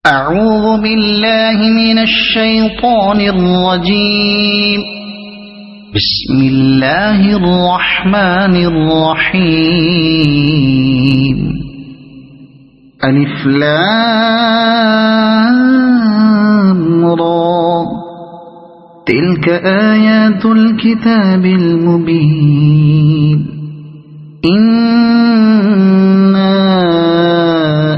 أعوذ بالله من الشيطان الرجيم. بسم الله الرحمن الرحيم. ألف لام را تلك آيات الكتاب المبين. إنا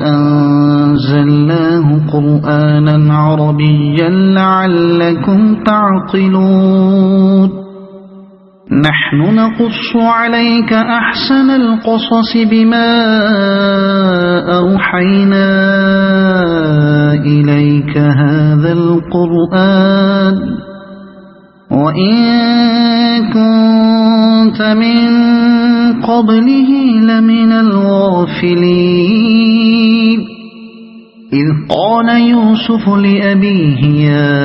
أنزلناه قرآنا عربيا لعلكم تعقلون. نحن نقص عليك أحسن القصص بما أوحينا إليك هذا القرآن وإن كنت من قبله لمن الغافلين. إذ قال يوسف لأبيه يا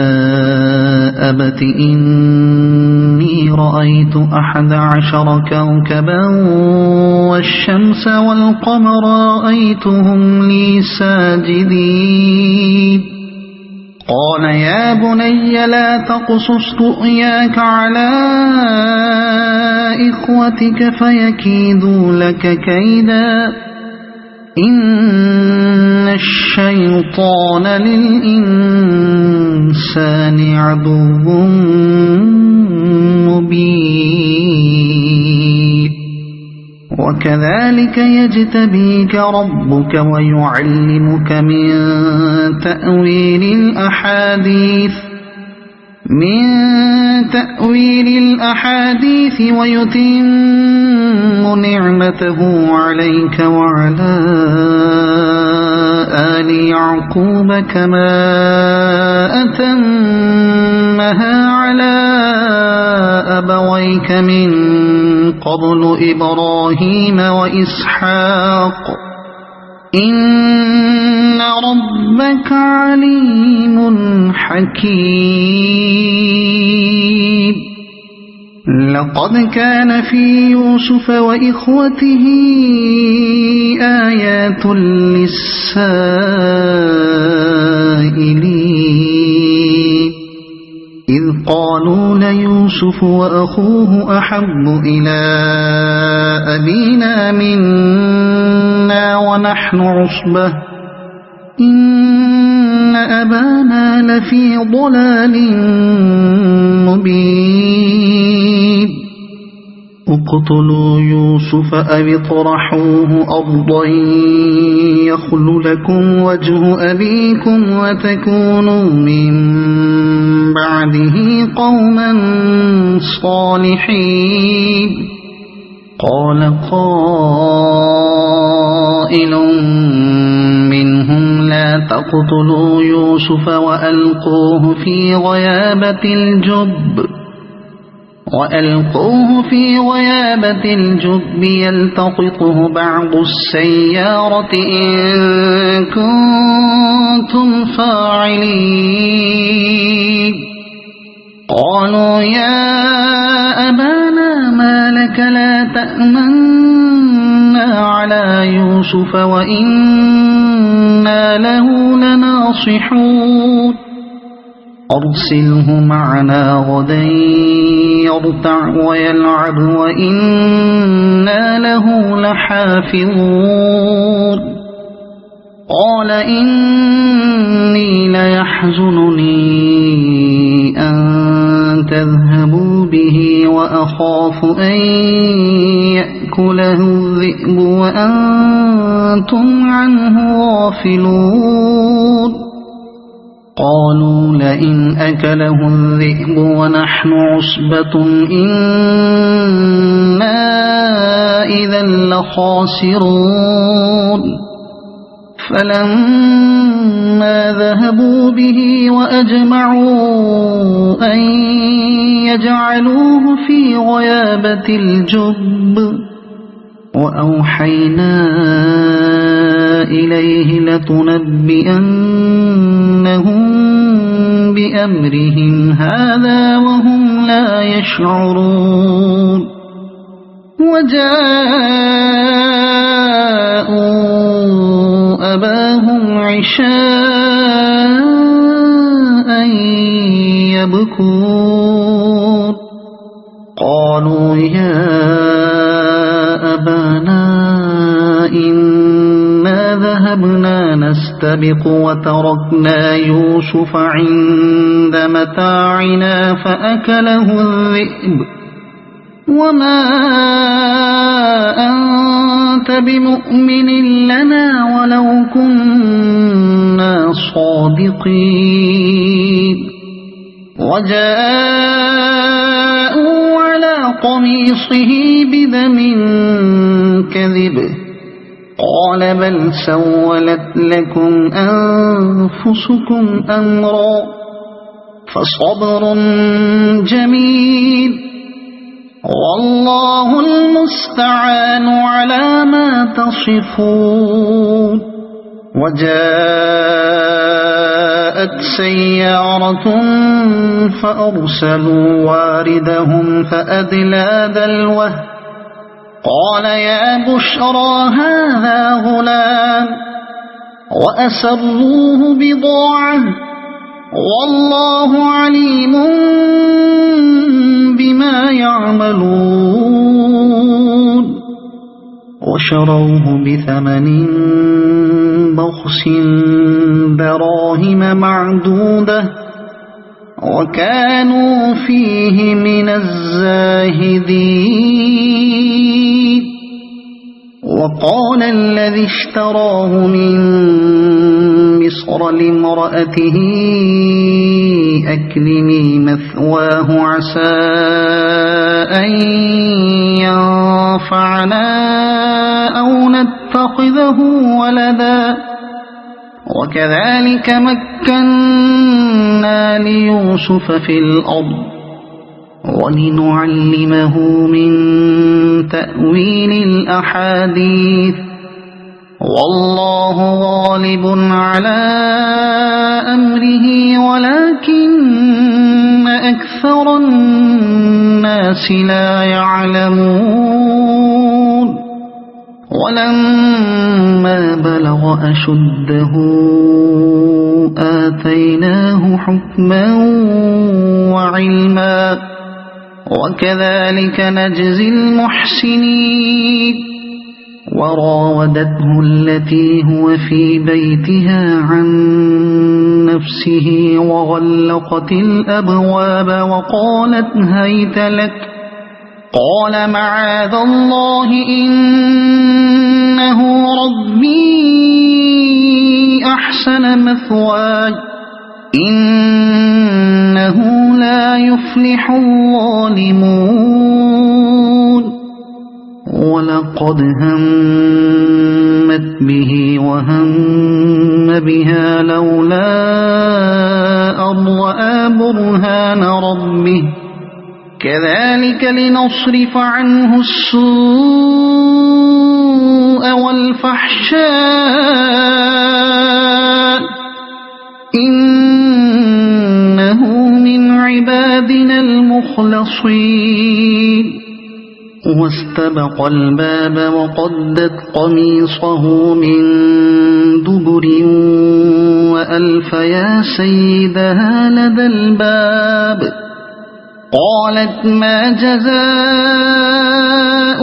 أبت إني رأيت 11 كوكبا والشمس والقمر رأيتهم لي ساجدين. قال يا بني لا تقصص رؤياك على إخوتك فيكيدوا لك كيدا إن الشيطان للإنسان عدو مبين. وكذلك يجتبيك ربك ويعلمك من تأويل الأحاديث ويتم نعمته عليك وعلى آل يعقوب كما أتمها على أبويك من قبل إبراهيم وإسحاق إن ربك عليم حكيم. لقد كان في يوسف وإخوته آيات للسائلين إذ قالوا ليوسف وأخوه أحب إلى أبينا منا ونحن عصبة إن أبانا لفي ضلال مبين. اقتلوا يوسف أو اطرحوه أرضا يخل لكم وجه أبيكم وتكونوا من بعده قوما صالحين. قال قائل منهم لا تقتلوا يوسف وألقوه في غيابة الجب يلتقطه بعض السيارة إن كنتم فاعلين. قالوا يا أبانا ما لك لا تأمنا على يوسف وإنا له لناصحون. أرسله معنا غدا يرتع ويلعب وإنا له لحافظون. قال إني ليحزنني أن تذهبوا به وأخاف أن يأكله الذئب وأنتم عنه غافلون. قالوا لئن أكله الذئب ونحن عصبة إنا إذا لخاسرون. فلما ذهبوا به وأجمعوا أن يجعلوه في غيابة الجب وأوحينا إليه لتنبئنهم بأمرهم هذا وهم لا يشعرون. وجاءوا أباهم عشاء يبكون قالوا يا أبانا إنا ذهبنا نستبق وتركنا يوسف عند متاعنا فأكله الذئب وما أنت بمؤمن لنا ولو كنا صادقين وجاءوا على قميصه بدم كذب قال بل سولت لكم أنفسكم أمرا فصبر جميل والله المستعان على ما تصفون وجاءت سيارة فأرسلوا واردهم فأدلى دلوه قال يا بشرى هذا غلام وأسروه بضاعة والله عليم بما يعملون وشروه بثمن بخس دراهم معدودة وكانوا فيه من الزاهدين وقال الذي اشتراه من مصر لامرأته أكرمي مثواه عسى أن ينفعنا أو نتخذه ولدا وكذلك مكنا ليوسف في الأرض ولنعلمه من تأويل الأحاديث والله غالب على أمره ولكن أكثر الناس لا يعلمون ولما بلغ أشده آتيناه حكما وعلما وكذلك نجزي المحسنين وراودته التي هو في بيتها عن نفسه وغلقت الأبواب وقالت هيت لك قال معاذ الله إنه ربي أحسن مثواي إنه لا يفلح الظالمون ولقد همت به وهم بها لولا أن رأى برهان ربه كذلك لنصرف عنه السوء والفحشاء إنه من عبادنا المخلصين واستبق الباب وقدت قميصه من دبر وألف يا سيدها لدى الباب قالت ما جزاء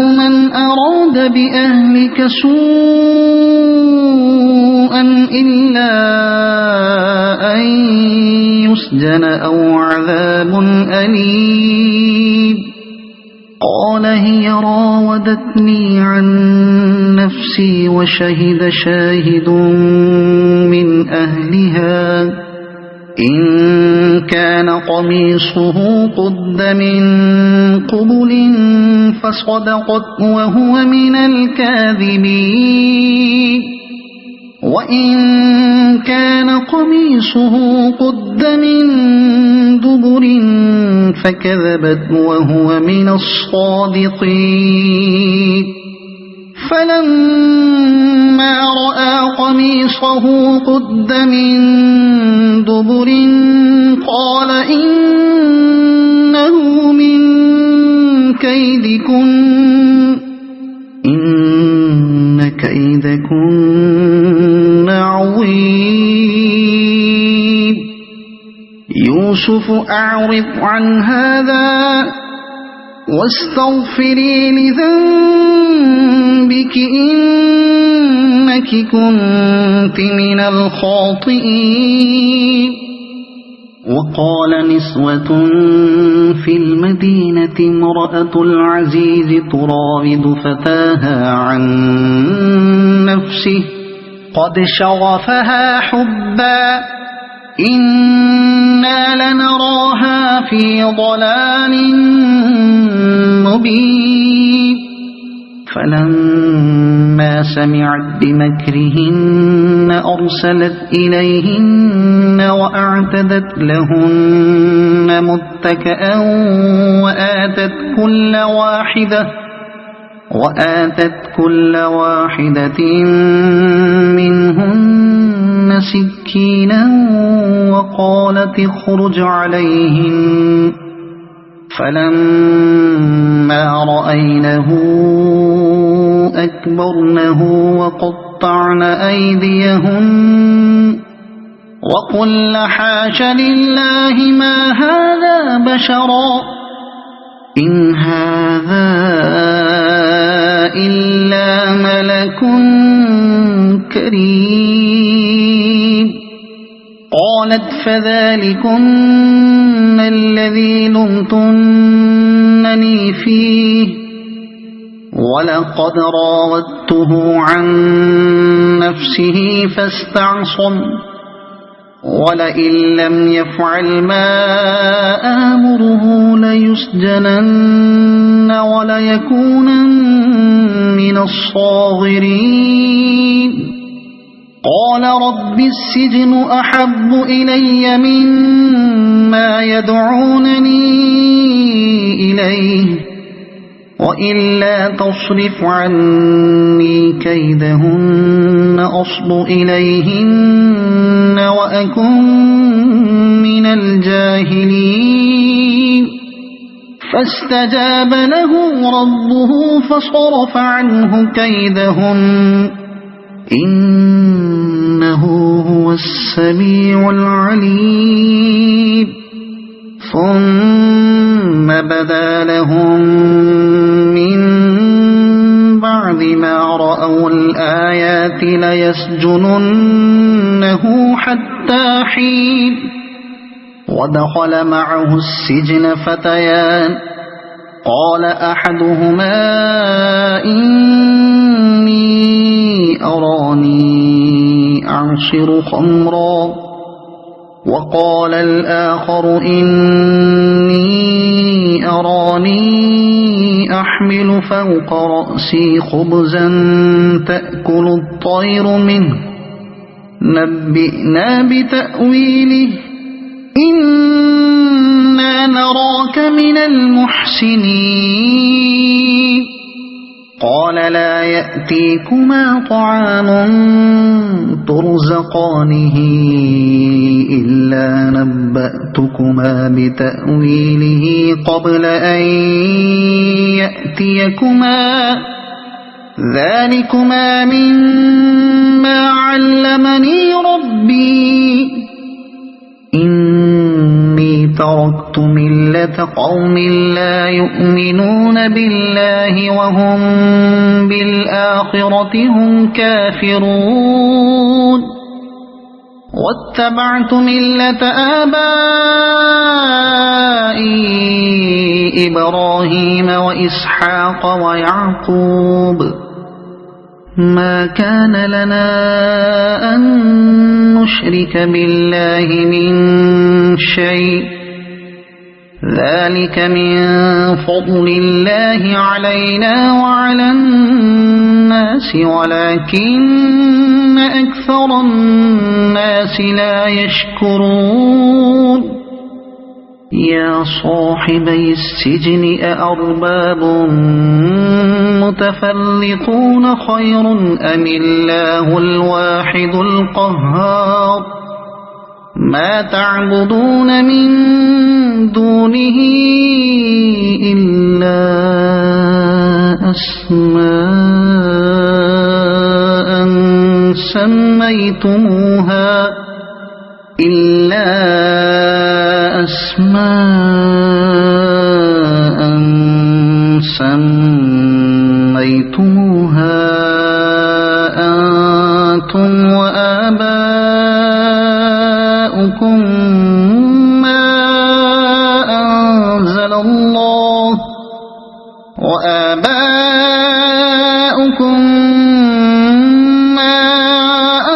من أراد بأهلك سوءا إلا أن يسجن أو عذاب أليم قال هي راودتني عن نفسي وشهد شاهد من أهلها إن كان قميصه قد من قبل فصدقت وهو من الكاذبين وإن كان قميصه قد من دبر فكذبت وهو من الصادقين فلما رأى قميصه قد من دبر قال إنه من كيدكن إن كيدكن عظيم يوسف أعرض عن هذا واستغفري لذنبك إنك كنت من الخاطئين. وقال نسوة في المدينة امرأة العزيز تراود فتاها عن نفسه قد شغفها حبا إنا لنراها في ضلال مبين. فلما سمعت بمكرهن أرسلت إليهن وأعتدت لهن متكئا وآتت كل واحدة منهن سكينا وقالت اخرج عليهن. فلما رأينه أكبرنه وقطعن أيديهن وقلن حاش لله ما هذا بشرا إن هذا إلا ملك كريم. قالت فذلكن الذي لمتنني فيه ولقد راودته عن نفسه فاستعصم ولئن لم يفعل ما آمره ليسجنن وليكونن من الصاغرين. قال رب السجن أحب إلي مما يدعونني إليه وإلا تصرف عني كيدهن أصب إليهن وأكن من الجاهلين. فاستجاب له ربه فصرف عنه كيدهن إنه هو السميع العليم. ثم بدا لهم من بعد ما رأوا الآيات ليسجننه حتى حين. ودخل معه السجن فتيان قال أحدهما إني أراني أعصر خمرا وقال الآخر إني أراني أحمل فوق رأسي خبزا تأكل الطير منه نبئنا بتأويله إنا نراك من المحسنين. قال لا يأتيكما طعام ترزقانه إلا نبأتكما بتأويله قبل أن يأتيكما ذلكما مما علمني ربي إني تركت ملة قوم لا يؤمنون بالله وهم بالآخرة هم كافرون واتبعت ملة آبائي إبراهيم وإسحاق ويعقوب ما كان لنا أن نشرك بالله من شيء ذلك من فضل الله علينا وعلى الناس ولكن أكثر الناس لا يشكرون. يا صاحبي السجن أأرباب متفرقون خير أم الله الواحد القهار ما تعبدون من دونه إلا أسماء أسماء سميتموها أنتم وآباؤكم ما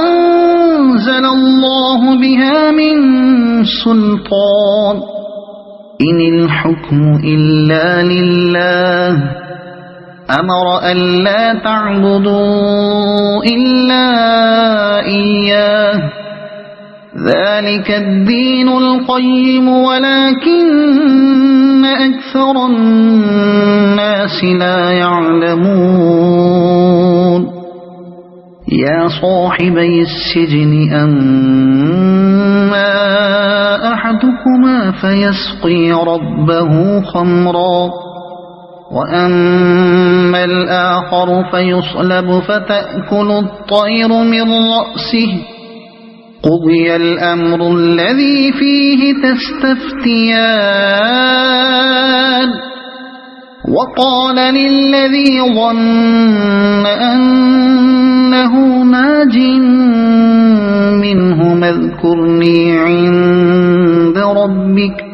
أنزل الله بها من سلطان إن الحكم إلا لله أمر ألا تعبدوا إلا إياه ذلك الدين القيم ولكن أكثر الناس لا يعلمون يا صاحبي السجن أما أحدكما فيسقي ربه خمرا وأما الآخر فيصلب فتأكل الطير من رأسه قضي الأمر الذي فيه تستفتيان وقال للذي ظن أنه ناج منه اذكرني عند ربك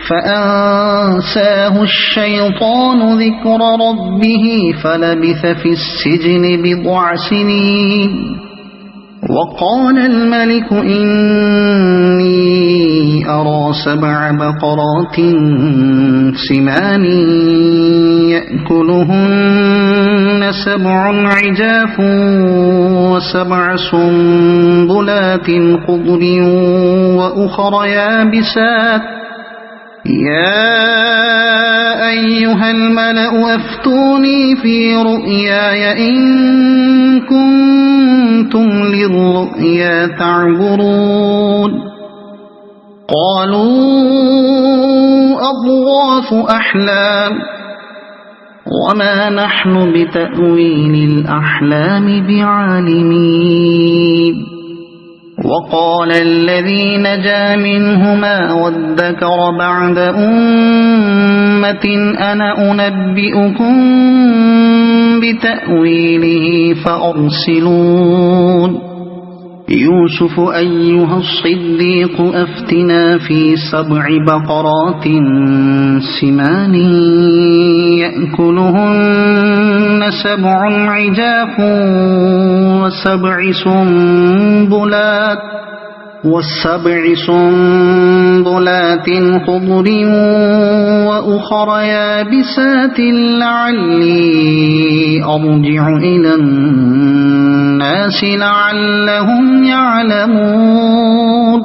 فأنساه الشيطان ذكر ربه فلبث في السجن بضع سنين وقال الملك إني أرى 7 بقرات سمان يأكلهن 7 عجاف و7 سنبلات خضر وأخر يابسات يا أيها الملأ أفتوني في رؤياي إن كنتم للرؤيا تعبرون قالوا أضغاث أحلام وما نحن بتأويل الأحلام بعالمين وقال الذي نجا منهما وادكر بعد أمة أنا أنبئكم بتأويله فأرسلون يوسف أيها الصديق أفتنا في 7 بقرات سمان يأكلهن 7 عجاف و7 سنبلات خضر وأخر يابسات لعلي أرجع إلى الناس لعلهم يعلمون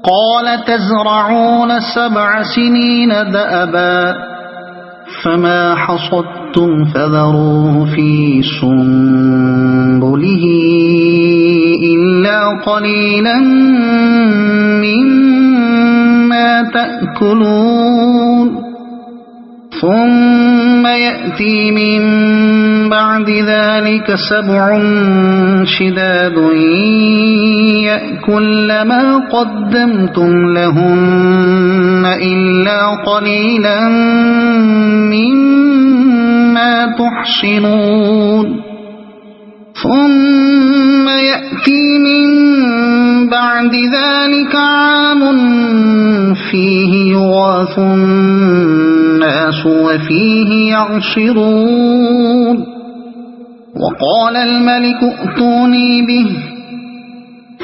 قال تزرعون 7 سنين دأبا فما حصدتم فذروه في سنبله إلا قليلا مما تأكلون ثم يأتي من بعد ذلك 7 شداد يأكل ما قدمتم لهن إلا قليلا مما تحصنون ثم يأتي من بعد ذلك عام فيه يغاث الناس وفيه يعصرون وقال الملك ائتوني به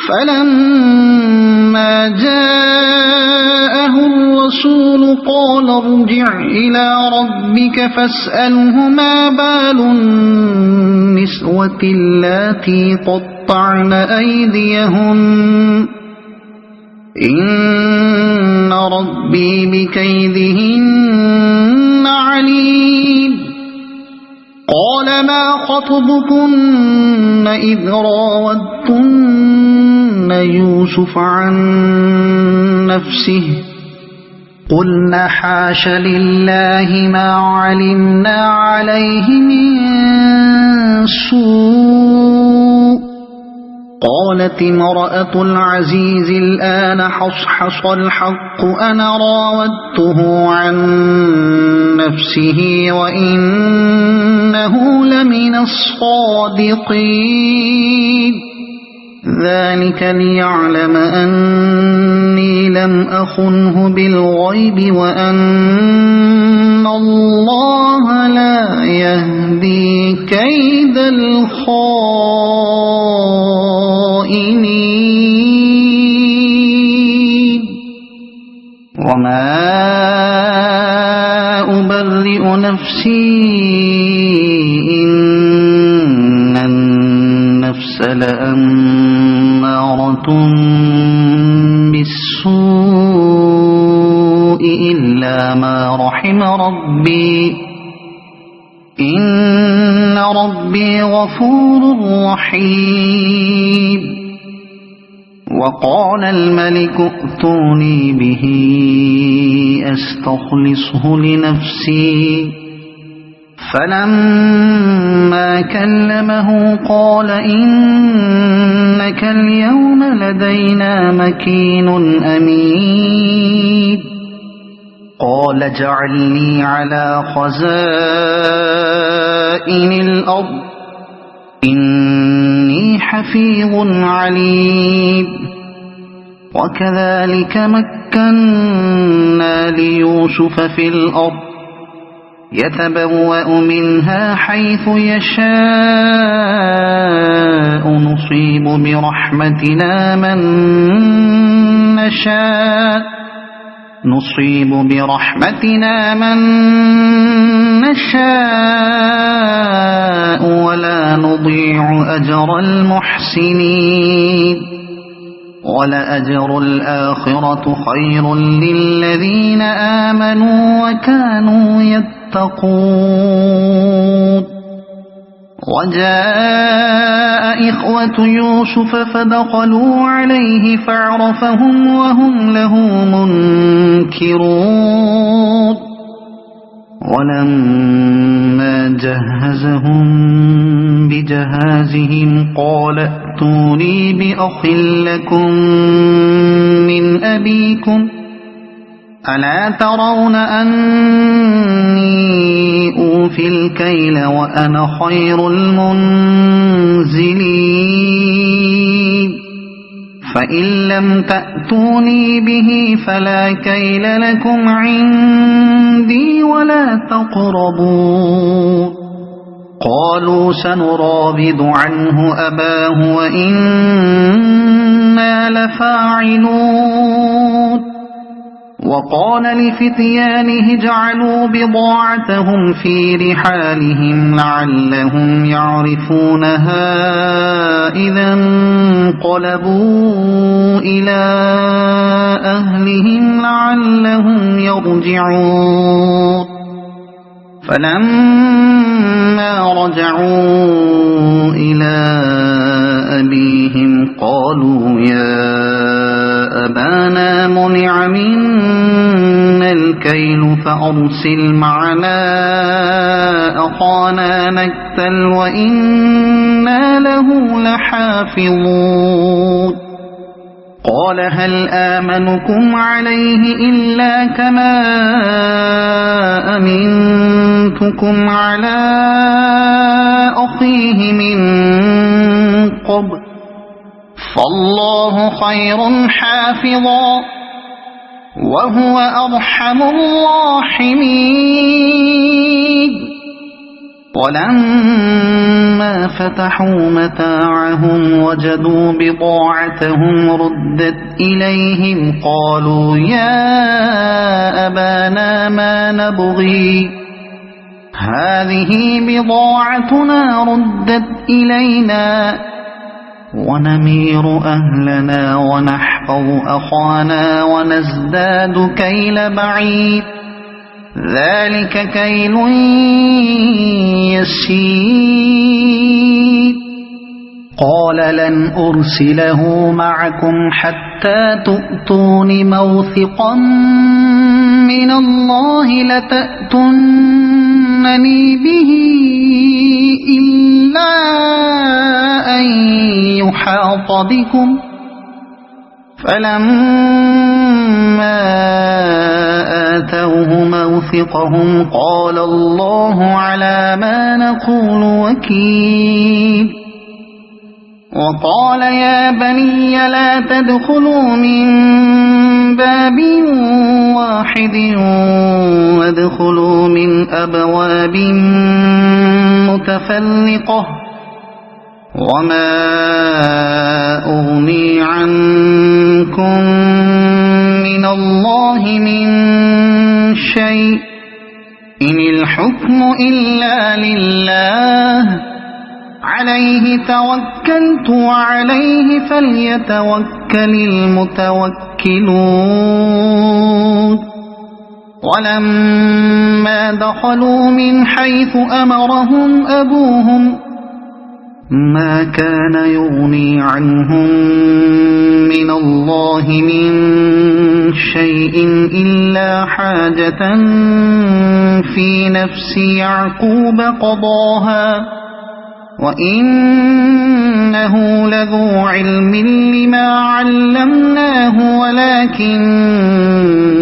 فلما جاءه الرسول قال ارجع إلى ربك فاسأله ما بال النسوة اللاتي قطعن أيديهن إن ربي بكيدهن عليم قال ما خطبكن إذ راودتن يوسف عن نفسه قلنا حاش لله ما علمنا عليه من سوء قالت امرأة العزيز الآن حصحص الحق أنا راودته عن نفسه وإنه لمن الصادقين ذلك ليعلم أني لم أخنه بالغيب وأن الله لا يهدي كيد الخائنين وما أبرئ نفسي إن النفس لأمارة بالسوء إلا ما رحم ربي إن ربي غفور رحيم وقال الملك ائتوني به أستخلصه لنفسي فلما كلمه قال إنك اليوم لدينا مكين أمين قال اجعلني على خزائن الأرض إني حفيظ عليم وكذلك مكنا ليوسف في الأرض يتبوأ منها حيث يشاء نصيب برحمتنا من نشاء ولا نضيع أجر المحسنين ولأجر الآخرة خير للذين آمنوا وكانوا يتقون وجاء إخوة يوسف فدخلوا عليه فعرفهم وهم له منكرون ولما جهزهم بجهازهم قال ائتوني بأخ لكم من أبيكم ألا ترون أني أوفي الكيل وأنا خير المنزلين فإن لم تأتوني به فلا كيل لكم عندي ولا تقربون قالوا سنراود عنه أباه وإنا لفاعلون وقال لفتيانه اجعلوا بضاعتهم في رحالهم لعلهم يعرفونها إذا انقلبوا إلى أهلهم لعلهم يرجعون فلما رجعوا إلى أبيهم قالوا يا أبانا منع منا الكيل فأرسل معنا أخانا نكتل وإنا له لحافظون قال هل آمنكم عليه إلا كما أمنتكم على أخيه من قبل فالله خير حافظا وهو أرحم الراحمين ولما فتحوا متاعهم وجدوا بضاعتهم ردت إليهم قالوا يا أبانا ما نبغي هذه بضاعتنا ردت إلينا ونمير أهلنا ونحفظ أخانا ونزداد كيل بعيد ذلك كيل يسير قال لن أرسله معكم حتى تؤتون موثقا من الله لتأتون تأمرونني به إلا أن يحاط بكم فلما آتوه موثقهم قال الله على ما نقول وكيل وقال يا بني لا تدخلوا من باب واحد وادخلوا من أبواب متفرقة وما أغني عنكم من الله من شيء إن الحكم إلا لله عليه توكلت وعليه فليتوكل المتوكلون ولما دخلوا من حيث أمرهم أبوهم ما كان يغني عنهم من الله من شيء إلا حاجة في نفس يعقوب قضاها وإنه لذو علم لما علمناه ولكن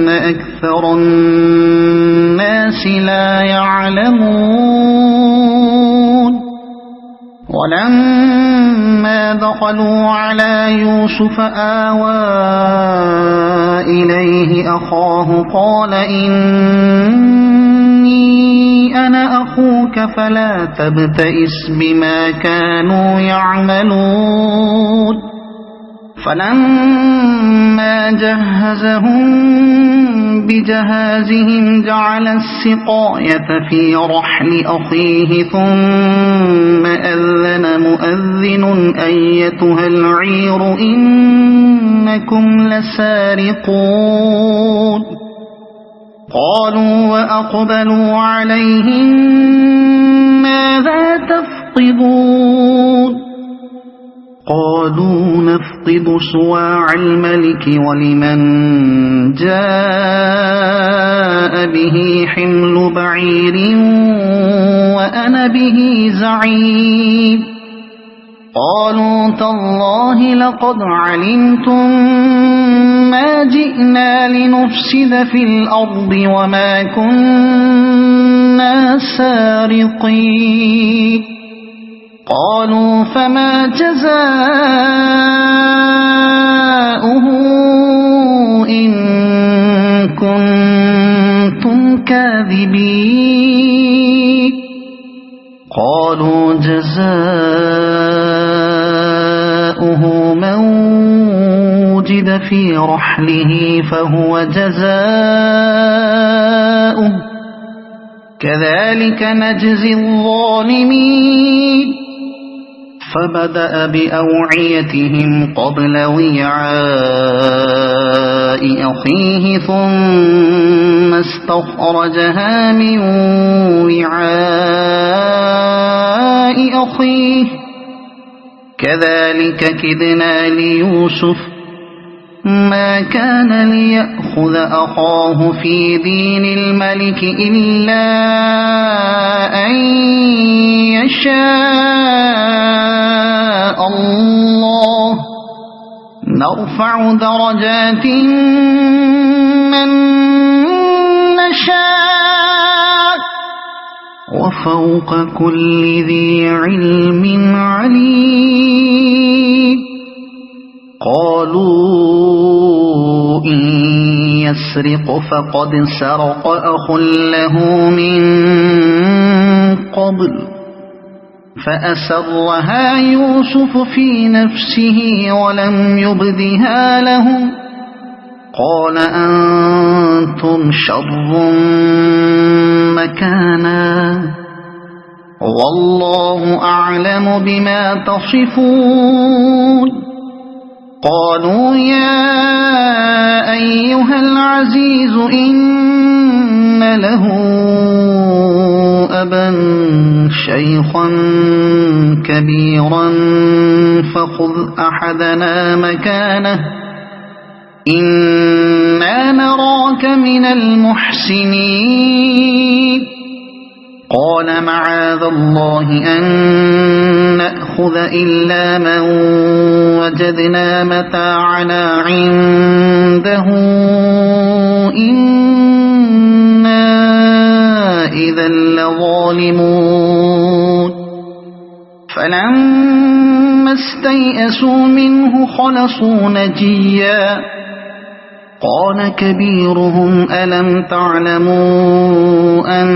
أكثر الناس لا يعلمون ولما دخلوا على يوسف آوى إليه أخاه قال إني أنا أخوك فلا تبتئس بما كانوا يعملون فلما جهزهم بجهازهم جعل السقاية في رحل أخيه ثم أذن مؤذن أيتها العير إنكم لسارقون قالوا وأقبلوا عليهم ماذا تفقدون قالوا نفقد صواع الملك ولمن جاء به حمل بعير وأنا به زعيم قالوا تالله لقد علمتم ما جئنا لنفسد في الأرض وما كنا سارقين قالوا فما جزاؤه إن كنتم كاذبين قالوا جزاؤه من وجد في رحله فهو جزاؤه كذلك نجزي الظالمين فبدأ بأوعيتهم قبل وعاء أخيه ثم استخرجها من وعاء أخيه كذلك كدنا ليوسف ما كان ليأخذ أخاه في دين الملك إلا أن يشاء الله نرفع درجات من نشاء وفوق كل ذي علم عليم قالوا إن يسرق فقد سرق أخ له من قبل فأسرها يوسف في نفسه ولم يبدها لهم قال أنتم شر مكانا والله أعلم بما تصفون قالوا يا أيها العزيز إن له أبا شيخا كبيرا فخذ أحدنا مكانه إنا نراك من المحسنين قال معاذ الله أن نأخذ إلا من وجدنا متاعنا عنده إنا إذا لظالمون فلما استيئسوا منه خلصوا نجيا قال كبيرهم ألم تعلموا أن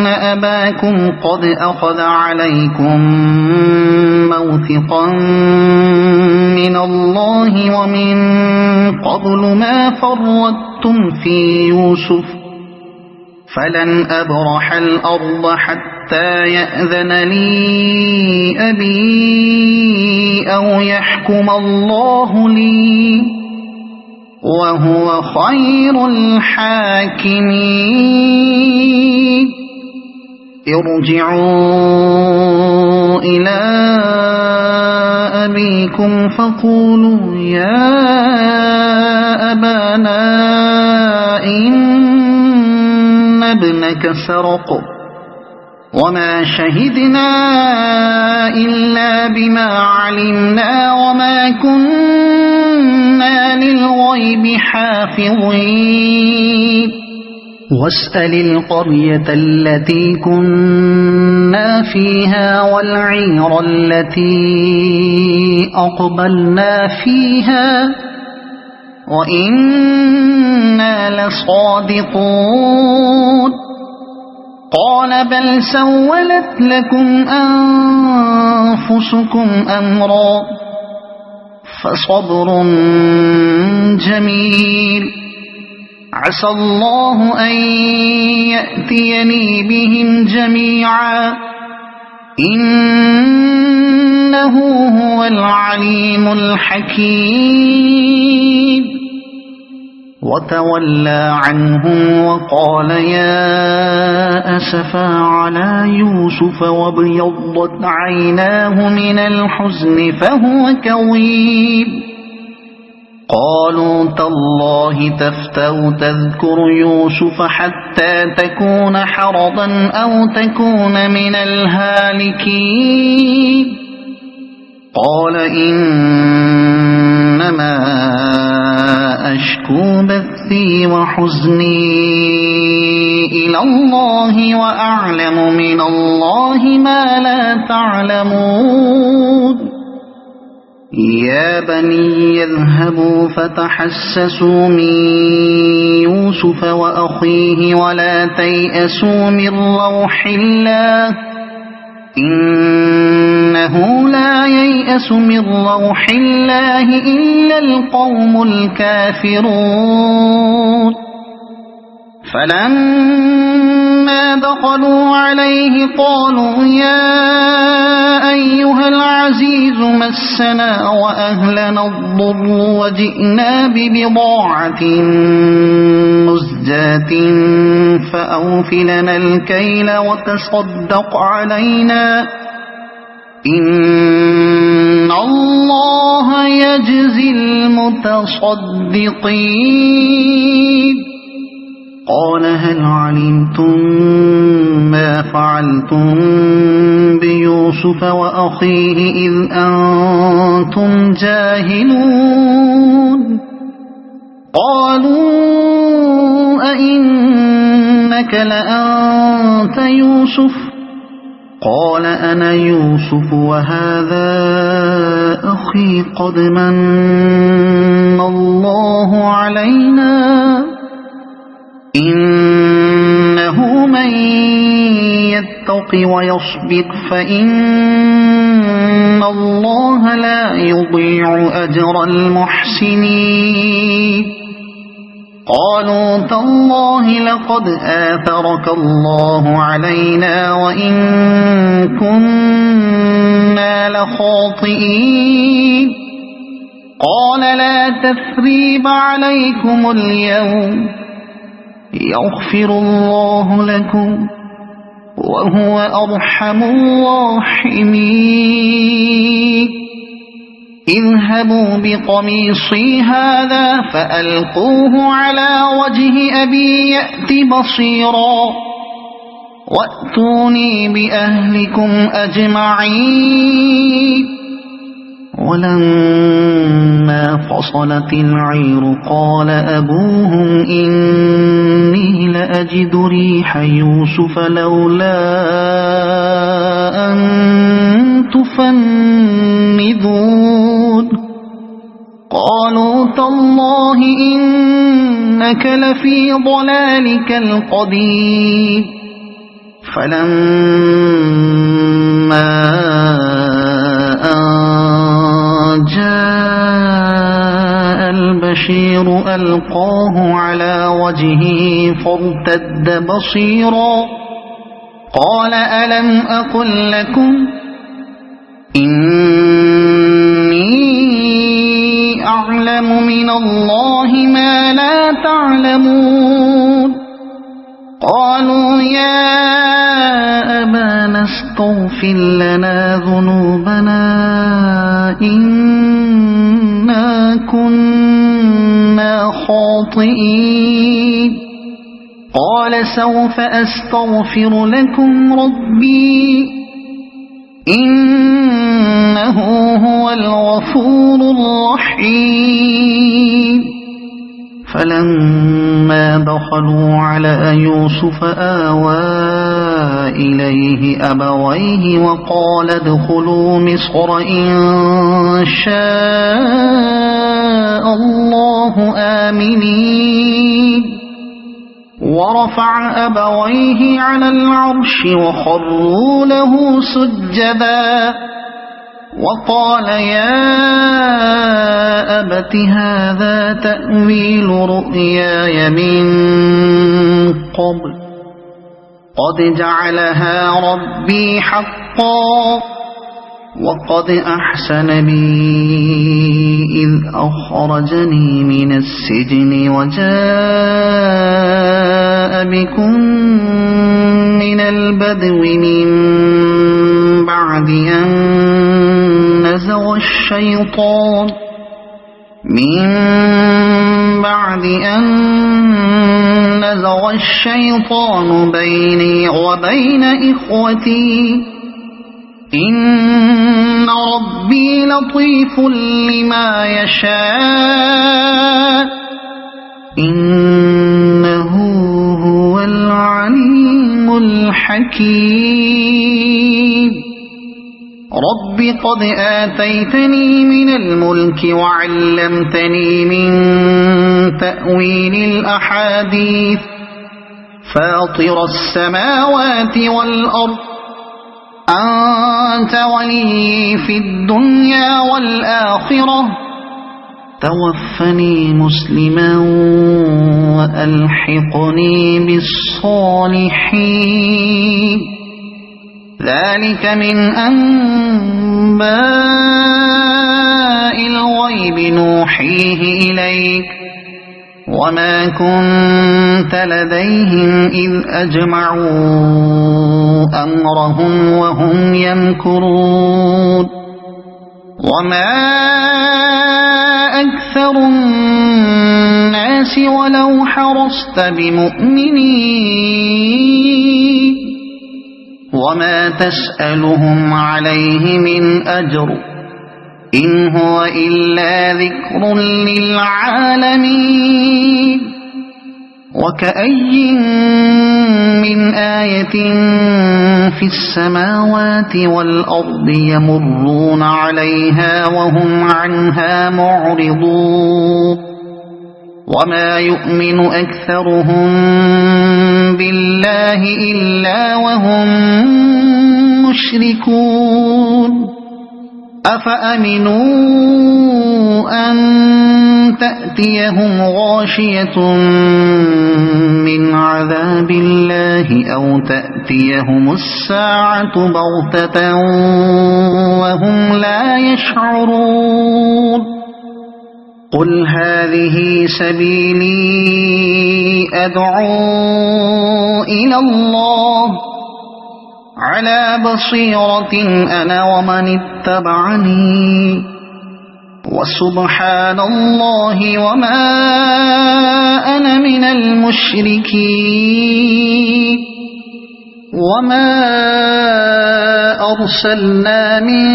أباكم قد أخذ عليكم موثقا من الله ومن قبل ما فرطتم في يوسف فلن أبرح الأرض حتى يأذن لي أبي أو يحكم الله لي وهو خير الحاكمين ارجعوا إلى أبيكم فقولوا يا أبانا إن ابنك سرق وما شهدنا إلا بما علمنا وما كنا للغيب حافظين واسأل القرية التي كنا فيها والعير التي أقبلنا فيها وإنا لصادقون قال بل سولت لكم أنفسكم أمرا فصبر جميل عسى الله أن يأتيني بهم جميعا إنه هو العليم الحكيم وتولى عنهم وقال يا أسفا على يوسف وابيضت عيناه من الحزن فهو كظيم قالوا تالله تفتأ تذكر يوسف حتى تكون حرضا أو تكون من الهالكين قال إنما أشكو بثي وحزني إلى الله وأعلم من الله ما لا تعلمون يا بني يذهبوا فتحسسوا من يوسف وأخيه ولا تيأسوا من روح الله إنه لا ييأس من روح الله إلا القوم الكافرون فلما دخلوا عليه قالوا يا أيها العزيز مسنا وأهلنا الضر وجئنا ببضاعة مزجاة فأوف لنا الكيل وتصدق علينا إن الله يجزي المتصدقين قال هل علمتم ما فعلتم بيوسف وأخيه إذ أنتم جاهلون قالوا أئنك لأنت يوسف قال أنا يوسف وهذا أخي قد من الله علينا إنه من يتق ويصبر فإن الله لا يضيع أجر المحسنين قالوا تالله لقد آثرك الله علينا وإن كنا لخاطئين قال لا تثريب عليكم اليوم يغفر الله لكم وهو أرحم الراحمين اذهبوا بقميصي هذا فألقوه على وجه أبي يأت بصيرا وأتوني بأهلكم أجمعين. ولما فصلت العير قال أبوهم إني لأجد ريح يوسف لولا أن تفندون. قالوا تالله إنك لفي ضلالك القديم. فلما جاء البشير ألقاه على وجهه فارتد بصيرا قال ألم أقل لكم إني أعلم من الله ما لا تعلمون. قالوا يا أبانا استغفر لنا ذنوبنا إنا كنا خاطئين. قال سوف أستغفر لكم ربي إنه هو الغفور الرحيم. فلما دخلوا على يوسف آوى إليه أبويه وقال ادخلوا مصر إن شاء الله آمنين. ورفع أبويه على العرش وخروا له سجدا وقال يا أبت هذا تأويل رؤياي من قبل قد جعلها ربي حقا وقد أحسن بي إذ أخرجني من السجن وجاء بكم من البدو من بعد أن نزغ الشيطان بيني وبين إخوتي إن ربي لطيف لما يشاء إنه هو العليم الحكيم. رب قد آتيتني من الملك وعلمتني من تأويل الأحاديث فاطر السماوات والأرض أنت ولي في الدنيا والآخرة توفني مسلما وألحقني بالصالحين. ذلك من أنباء الغيب نوحيه إليك وما كنت لديهم إذ أجمعوا أمرهم وهم يمكرون. وما أكثر الناس ولو حرصت بمؤمنين وما تسألهم عليه من أجر إن هو إلا ذكر للعالمين. وكأي من آية في السماوات والأرض يمرون عليها وهم عنها معرضون وما يؤمن أكثرهم بالله إلا وهم مشركون. أفأمنوا أن تأتيهم غاشية من عذاب الله أو تأتيهم الساعة بغتة وهم لا يشعرون. قل هذه سبيلي أدعو إلى الله على بصيرة أنا ومن اتبعني وسبحان الله وما أنا من المشركين. وما أرسلنا من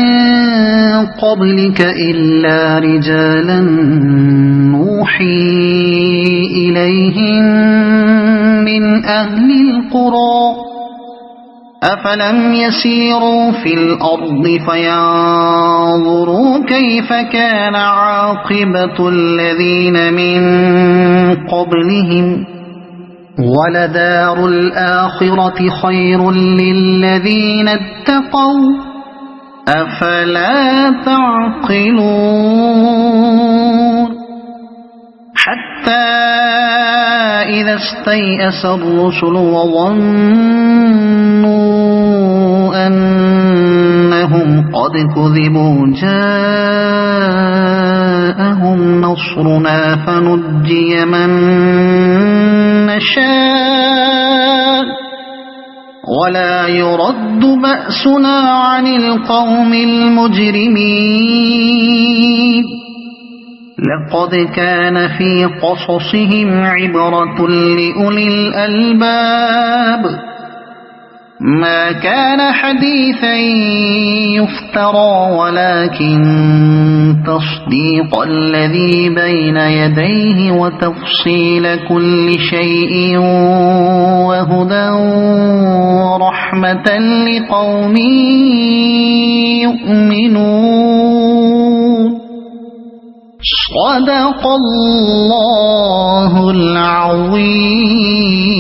قبلك إلا رجالا نوحي إليهم من أهل القرى أفلم يسيروا في الأرض فينظروا كيف كان عاقبة الذين من قبلهم ولدار الآخرة خير للذين اتقوا أفلا تعقلون حتى إذا استيأس الرسل وظنوا أنهم قد كذبوا جاءهم نصرنا فنجي من نشاء ولا يرد بأسنا عن القوم المجرمين لقد كان في قصصهم عبرة لأولي الألباب ما كان حديثا يفترى ولكن تصديق الذي بين يديه وتفصيل كل شيء وهدى ورحمة لقوم يؤمنون صدق الله العظيم.